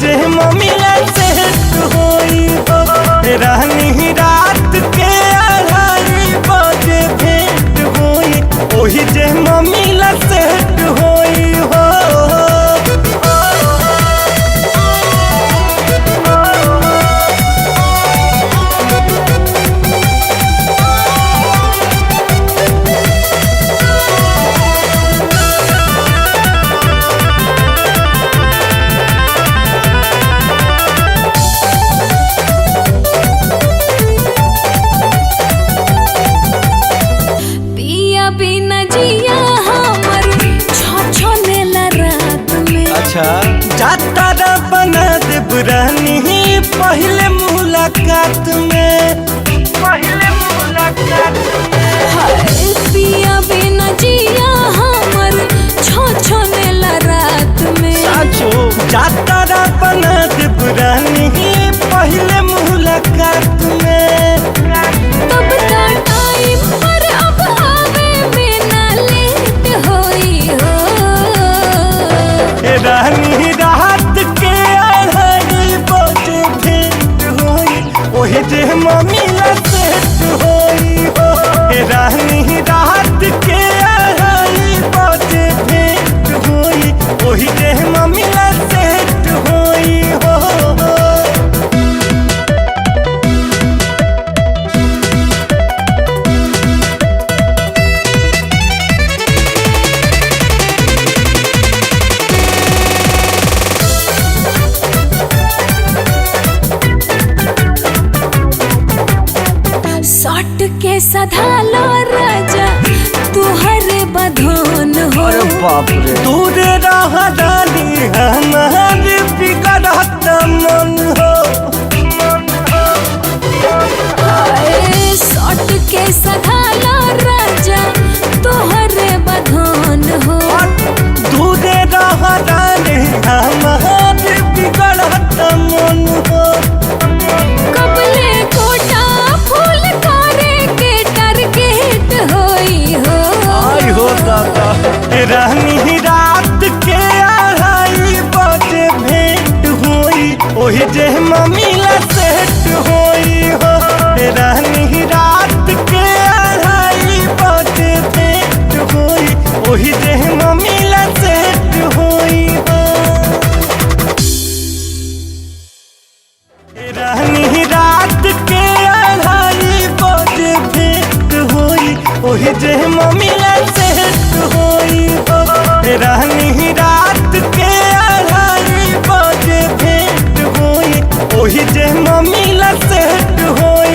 जे मम्मीला सेट होई हो रहनी रात के 2:30 बजे भेंट होई ओही जे मम्मीला सेट होई हो। जाता बना देब रानी पहले मुलाकात में पिया बिना जिया हमर छोनेला रात में साचो जाता बना देब रानी पहले मुलाकात में तब टाइम पर अब आवे में ना लेट होई हो रानी रात के 2:30 बजे भेंट होई ओही जे मम्मीला सेट होई हो। रानी रात के 2:30 बजे भेंट होई ओही जे मम्मीला सेट होई हो। सट के सधालो राजा तुहर बधन हो। बाप रे दूर रह रानी हमार बिगड़त मन हो। सट के सधालो राजा तुहर बधन हो। दूर रह रानी हमार बिगड़त मन हो। कबले कोटा फूल करे के टारगेट होई हो। आई हो दादा रानी रात के 2:30 बजे भेंट होई ओही जे मम्मीला सेट होई हो। रानी रात के 2:30 बजे भेंट होई ओही जे मम्मीला सेट होई हो। रानी रात के 2:30 बजे भेंट होई ओही जे मम्मीला सेट होई हो। रानी रात के 2:30 बजे भेंट होई ओही जे मम्मीला सेट होई।